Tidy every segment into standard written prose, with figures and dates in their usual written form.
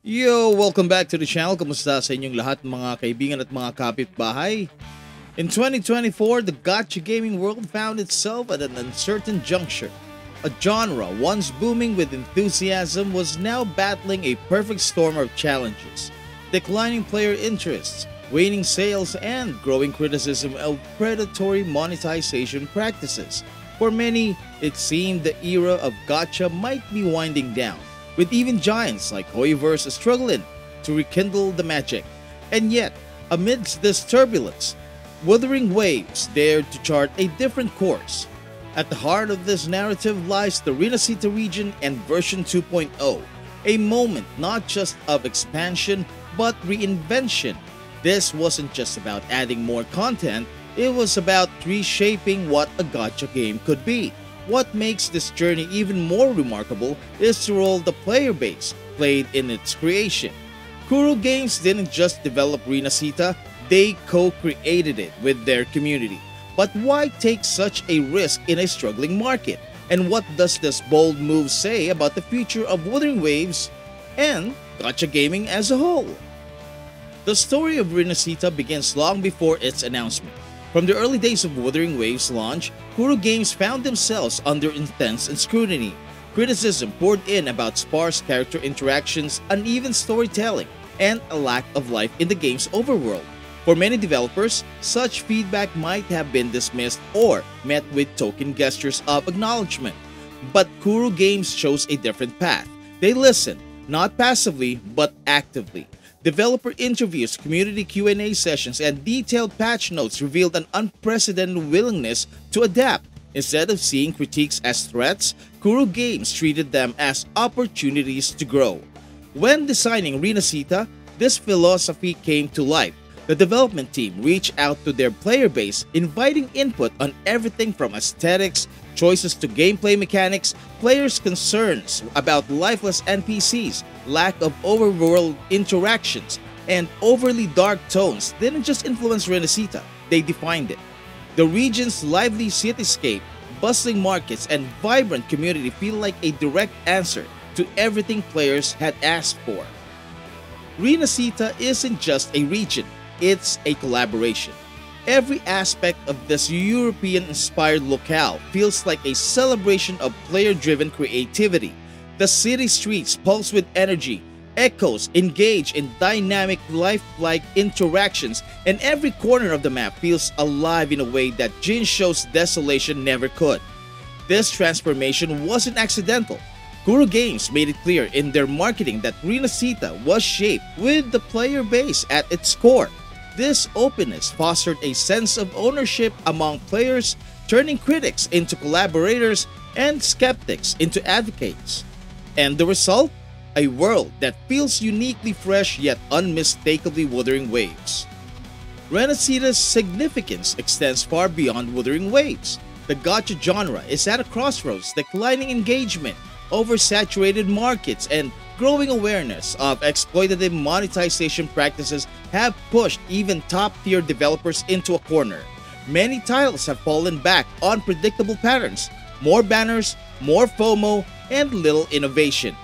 Yo! Welcome back to the channel. Kamusta sa inyong lahat mga kaibigan at mga kapitbahay? In 2024, the gacha gaming world found itself at an uncertain juncture. A genre once booming with enthusiasm was now battling a perfect storm of challenges. Declining player interests, waning sales, and growing criticism of predatory monetization practices. For many, it seemed the era of gacha might be winding down, with even giants like Hoyoverse struggling to rekindle the magic. And yet, amidst this turbulence, Wuthering Waves dared to chart a different course. At the heart of this narrative lies the Rinascita region and version 2.0, a moment not just of expansion but reinvention. This wasn't just about adding more content, it was about reshaping what a gacha game could be. What makes this journey even more remarkable is the role the player base played in its creation. Kuro Games didn't just develop Rinascita, they co-created it with their community. But why take such a risk in a struggling market? And what does this bold move say about the future of Wuthering Waves and gacha gaming as a whole? The story of Renascita begins long before its announcement. From the early days of Wuthering Waves' launch, Kuro Games found themselves under intense scrutiny. Criticism poured in about sparse character interactions, uneven storytelling, and a lack of life in the game's overworld. For many developers, such feedback might have been dismissed or met with token gestures of acknowledgement. But Kuro Games chose a different path. They listened, not passively, but actively. Developer interviews, community Q&A sessions, and detailed patch notes revealed an unprecedented willingness to adapt. Instead of seeing critiques as threats, Kuro Games treated them as opportunities to grow. When designing Rinascita, this philosophy came to life. The development team reached out to their player base, inviting input on everything from aesthetics, choices to gameplay mechanics. Players' concerns about lifeless NPCs, lack of overworld interactions, and overly dark tones didn't just influence Renascita, they defined it. The region's lively cityscape, bustling markets, and vibrant community feel like a direct answer to everything players had asked for. Renascita isn't just a region, it's a collaboration. Every aspect of this European-inspired locale feels like a celebration of player-driven creativity. The city streets pulse with energy, echoes engage in dynamic, lifelike interactions, and every corner of the map feels alive in a way that Jinshou's Desolation never could. This transformation wasn't accidental. Kuro Games made it clear in their marketing that Rinascita was shaped with the player base at its core. This openness fostered a sense of ownership among players, turning critics into collaborators and skeptics into advocates. And the result? A world that feels uniquely fresh yet unmistakably Wuthering Waves. Renascita's significance extends far beyond Wuthering Waves. The gacha genre is at a crossroads, declining engagement, oversaturated markets, and growing awareness of exploitative monetization practices have pushed even top-tier developers into a corner. Many titles have fallen back on predictable patterns, more banners, more FOMO, and little innovation.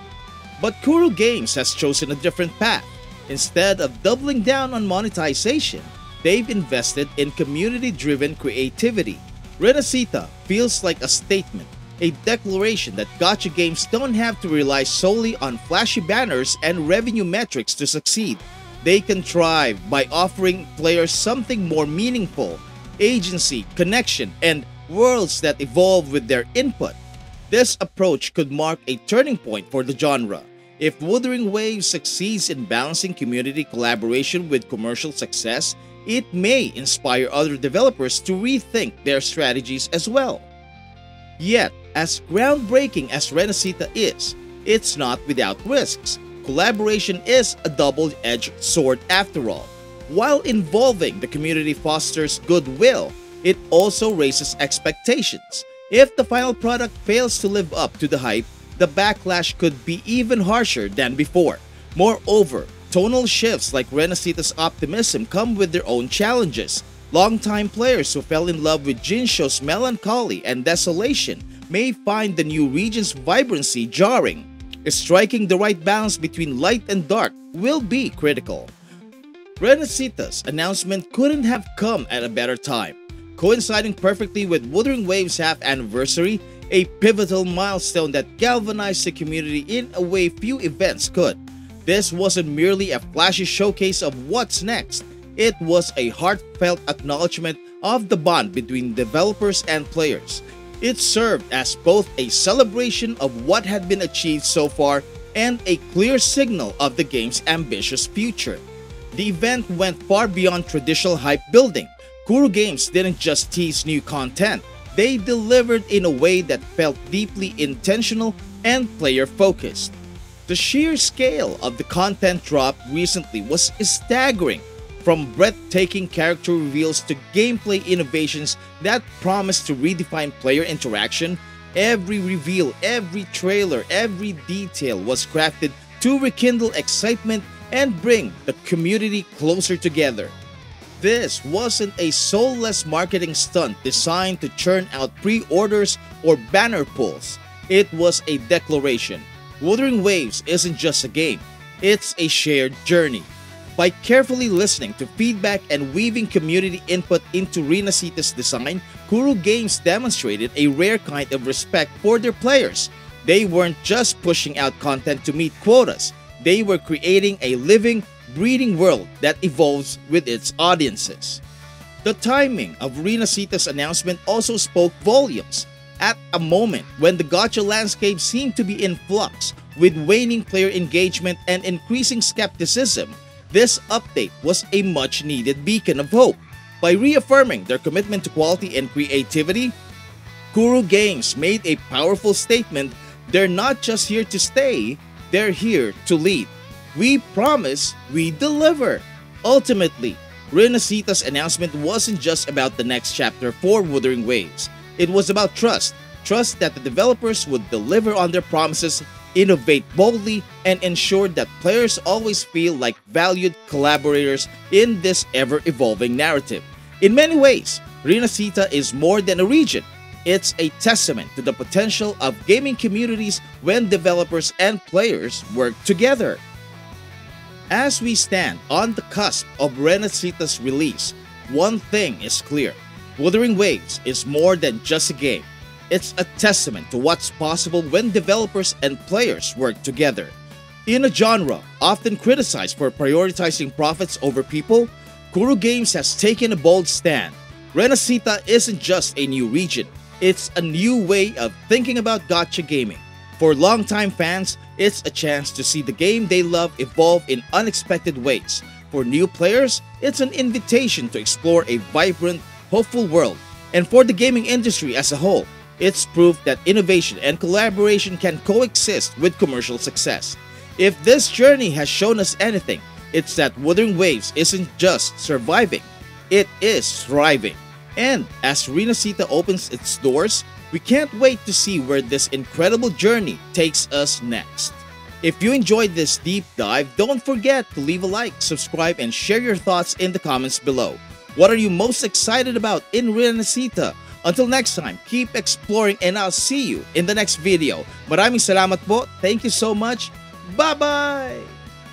But Kuro Games has chosen a different path. Instead of doubling down on monetization, they've invested in community-driven creativity. Renascita feels like a statement, a declaration that gacha games don't have to rely solely on flashy banners and revenue metrics to succeed. They can thrive by offering players something more meaningful, agency, connection, and worlds that evolve with their input. This approach could mark a turning point for the genre. If Wuthering Waves succeeds in balancing community collaboration with commercial success, it may inspire other developers to rethink their strategies as well. Yet, as groundbreaking as Renascita is, it's not without risks. Collaboration is a double-edged sword after all. While involving the community fosters goodwill, it also raises expectations. If the final product fails to live up to the hype, the backlash could be even harsher than before. Moreover, tonal shifts like Renascita's optimism come with their own challenges. Longtime players who fell in love with Jinshou's melancholy and desolation may find the new region's vibrancy jarring. Striking the right balance between light and dark will be critical. Renascita's announcement couldn't have come at a better time, coinciding perfectly with Wuthering Waves' half anniversary, a pivotal milestone that galvanized the community in a way few events could. This wasn't merely a flashy showcase of what's next, it was a heartfelt acknowledgement of the bond between developers and players. It served as both a celebration of what had been achieved so far and a clear signal of the game's ambitious future. The event went far beyond traditional hype building. Kuro Games didn't just tease new content, they delivered in a way that felt deeply intentional and player-focused. The sheer scale of the content drop recently was staggering, from breathtaking character reveals to gameplay innovations that promised to redefine player interaction. Every reveal, every trailer, every detail was crafted to rekindle excitement and bring the community closer together. This wasn't a soulless marketing stunt designed to churn out pre-orders or banner pulls. It was a declaration. Wuthering Waves isn't just a game, it's a shared journey. By carefully listening to feedback and weaving community input into Rinascita's design, Kuro Games demonstrated a rare kind of respect for their players. They weren't just pushing out content to meet quotas, they were creating a living, breathing world that evolves with its audiences. The timing of Rinascita's announcement also spoke volumes. At a moment when the gacha landscape seemed to be in flux, with waning player engagement and increasing skepticism, this update was a much-needed beacon of hope. By reaffirming their commitment to quality and creativity, Kuro Games made a powerful statement. They're not just here to stay, they're here to lead. We promise, we deliver. Ultimately, Renascita's announcement wasn't just about the next chapter for Wuthering Waves. It was about trust. Trust that the developers would deliver on their promises, innovate boldly, and ensure that players always feel like valued collaborators in this ever-evolving narrative. In many ways, Renascita is more than a region. It's a testament to the potential of gaming communities when developers and players work together. As we stand on the cusp of Renascita's release, one thing is clear. Wuthering Waves is more than just a game. It's a testament to what's possible when developers and players work together. In a genre often criticized for prioritizing profits over people, Kuro Games has taken a bold stand. Renascita isn't just a new region, it's a new way of thinking about gacha gaming. For longtime fans, it's a chance to see the game they love evolve in unexpected ways. For new players, it's an invitation to explore a vibrant, hopeful world. And for the gaming industry as a whole, it's proof that innovation and collaboration can coexist with commercial success. If this journey has shown us anything, it's that Wuthering Waves isn't just surviving, it is thriving. And as Rinascita opens its doors, we can't wait to see where this incredible journey takes us next. If you enjoyed this deep dive, don't forget to leave a like, subscribe, and share your thoughts in the comments below. What are you most excited about in Renascita? Until next time, keep exploring and I'll see you in the next video. Maraming salamat po. Thank you so much. Bye-bye!